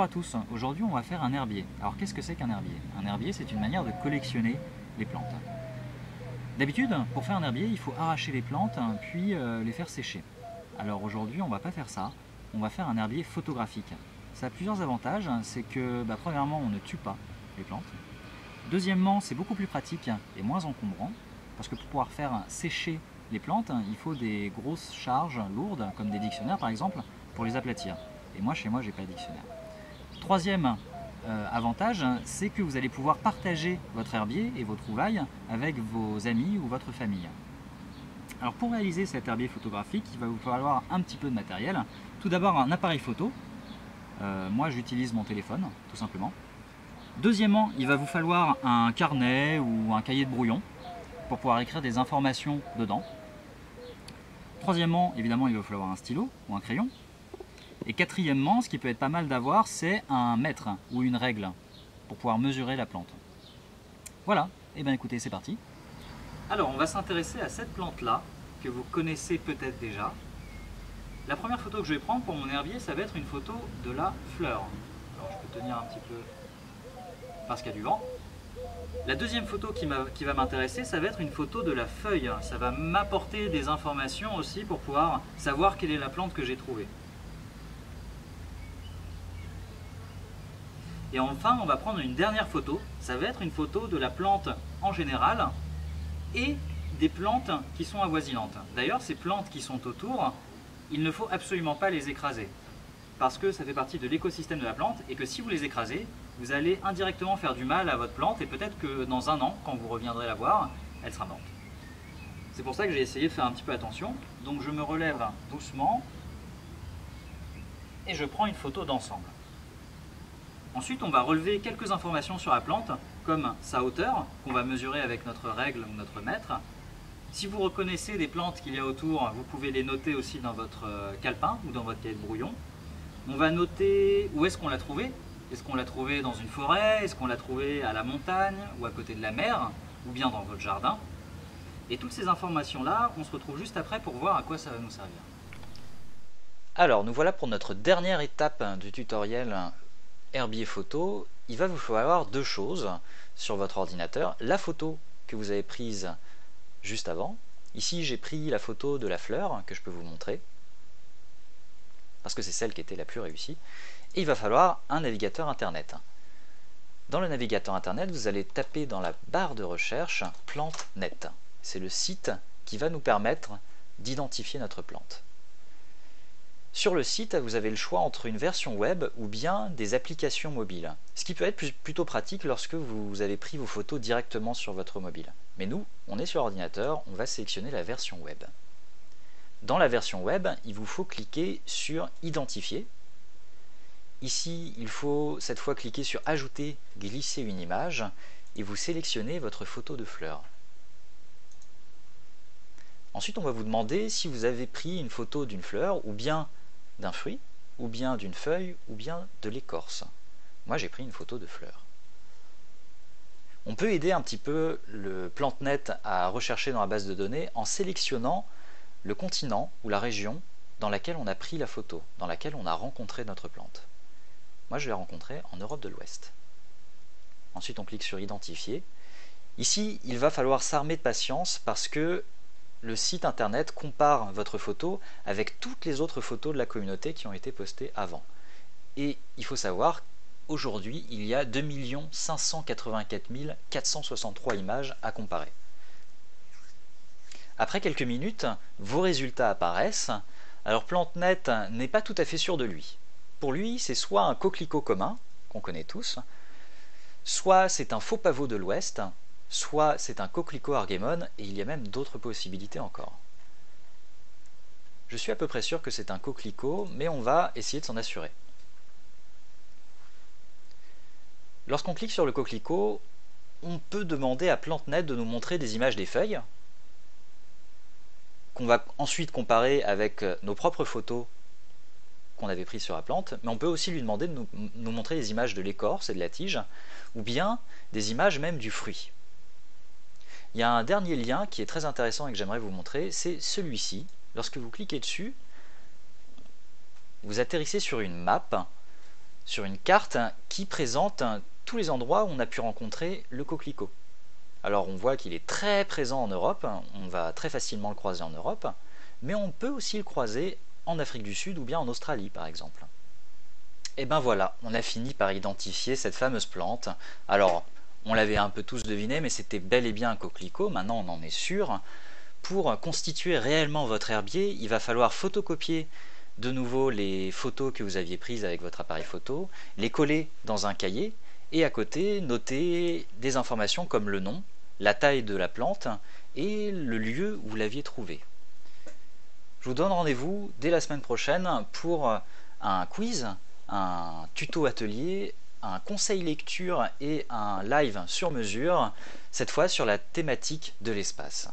à tous, aujourd'hui on va faire un herbier. Alors qu'est-ce que c'est qu'un herbier? Un herbier, c'est une manière de collectionner les plantes. D'habitude, pour faire un herbier, il faut arracher les plantes puis les faire sécher. Alors aujourd'hui on ne va pas faire ça, on va faire un herbier photographique. Ça a plusieurs avantages, c'est que premièrement on ne tue pas les plantes. Deuxièmement, c'est beaucoup plus pratique et moins encombrant, parce que pour pouvoir faire sécher les plantes, il faut des grosses charges lourdes, comme des dictionnaires par exemple, pour les aplatir. Et moi, chez moi, j'ai pas de dictionnaire. Troisième avantage, c'est que vous allez pouvoir partager votre herbier et vos trouvailles avec vos amis ou votre famille. Alors pour réaliser cet herbier photographique, il va vous falloir un petit peu de matériel. Tout d'abord un appareil photo. Moi, j'utilise mon téléphone, tout simplement. Deuxièmement, il va vous falloir un carnet ou un cahier de brouillon pour pouvoir écrire des informations dedans. Troisièmement, évidemment, il va falloir un stylo ou un crayon. Et quatrièmement, ce qui peut être pas mal d'avoir, c'est un mètre ou une règle pour pouvoir mesurer la plante. Voilà, et bien écoutez, c'est parti. Alors, on va s'intéresser à cette plante-là, que vous connaissez peut-être déjà. La première photo que je vais prendre pour mon herbier, ça va être une photo de la fleur. Alors, je peux tenir un petit peu parce qu'il y a du vent. La deuxième photo qui va m'intéresser, ça va être une photo de la feuille. Ça va m'apporter des informations aussi pour pouvoir savoir quelle est la plante que j'ai trouvée. Et enfin, on va prendre une dernière photo. Ça va être une photo de la plante en général et des plantes qui sont avoisinantes. D'ailleurs, ces plantes qui sont autour, il ne faut absolument pas les écraser, parce que ça fait partie de l'écosystème de la plante et que si vous les écrasez, vous allez indirectement faire du mal à votre plante et peut-être que dans un an, quand vous reviendrez la voir, elle sera morte. C'est pour ça que j'ai essayé de faire un petit peu attention. Donc je me relève doucement et je prends une photo d'ensemble. Ensuite, on va relever quelques informations sur la plante, comme sa hauteur, qu'on va mesurer avec notre règle ou notre mètre. Si vous reconnaissez des plantes qu'il y a autour, vous pouvez les noter aussi dans votre calepin ou dans votre cahier de brouillon. On va noter où est-ce qu'on l'a trouvée. Est-ce qu'on l'a trouvée dans une forêt? Est-ce qu'on l'a trouvée à la montagne ou à côté de la mer? Ou bien dans votre jardin? Et toutes ces informations-là, on se retrouve juste après pour voir à quoi ça va nous servir. Alors, nous voilà pour notre dernière étape du tutoriel herbier photo. Il va vous falloir deux choses sur votre ordinateur. La photo que vous avez prise juste avant. Ici, j'ai pris la photo de la fleur que je peux vous montrer, parce que c'est celle qui était la plus réussie. Et il va falloir un navigateur internet. Dans le navigateur internet, vous allez taper dans la barre de recherche PlanteNet. C'est le site qui va nous permettre d'identifier notre plante. Sur le site, vous avez le choix entre une version web ou bien des applications mobiles. Ce qui peut être plutôt pratique lorsque vous avez pris vos photos directement sur votre mobile. Mais nous, on est sur ordinateur, on va sélectionner la version web. Dans la version web, il vous faut cliquer sur Identifier. Ici, il faut cette fois cliquer sur Ajouter, glisser une image et vous sélectionnez votre photo de fleur. Ensuite, on va vous demander si vous avez pris une photo d'une fleur ou bien d'un fruit, ou bien d'une feuille, ou bien de l'écorce. Moi, j'ai pris une photo de fleur. On peut aider un petit peu le PlanteNet à rechercher dans la base de données en sélectionnant le continent ou la région dans laquelle on a pris la photo, dans laquelle on a rencontré notre plante. Moi, je l'ai rencontrée en Europe de l'Ouest. Ensuite, on clique sur Identifier. Ici, il va falloir s'armer de patience parce que le site internet compare votre photo avec toutes les autres photos de la communauté qui ont été postées avant. Et il faut savoir qu'aujourd'hui, il y a 2 584 463 images à comparer. Après quelques minutes, vos résultats apparaissent. Alors PlanteNet n'est pas tout à fait sûr de lui. Pour lui, c'est soit un coquelicot commun, qu'on connaît tous, soit c'est un faux pavot de l'Ouest, soit c'est un coquelicot argémone, et il y a même d'autres possibilités encore. Je suis à peu près sûr que c'est un coquelicot, mais on va essayer de s'en assurer. Lorsqu'on clique sur le coquelicot, on peut demander à PlanteNet de nous montrer des images des feuilles, qu'on va ensuite comparer avec nos propres photos qu'on avait prises sur la plante, mais on peut aussi lui demander de nous montrer des images de l'écorce et de la tige, ou bien des images même du fruit. Il y a un dernier lien qui est très intéressant et que j'aimerais vous montrer, c'est celui-ci. Lorsque vous cliquez dessus, vous atterrissez sur une map sur une carte qui présente tous les endroits où on a pu rencontrer le coquelicot. Alors on voit qu'il est très présent en Europe, on va très facilement le croiser en Europe, mais on peut aussi le croiser en Afrique du Sud ou bien en Australie par exemple. Et ben voilà, on a fini par identifier cette fameuse plante. Alors, on l'avait un peu tous deviné, mais c'était bel et bien un coquelicot, maintenant on en est sûr. Pour constituer réellement votre herbier, il va falloir photocopier de nouveau les photos que vous aviez prises avec votre appareil photo, les coller dans un cahier, et à côté, noter des informations comme le nom, la taille de la plante et le lieu où vous l'aviez trouvée. Je vous donne rendez-vous dès la semaine prochaine pour un quiz, un tuto atelier, un conseil lecture et un live sur mesure, cette fois sur la thématique de l'espace.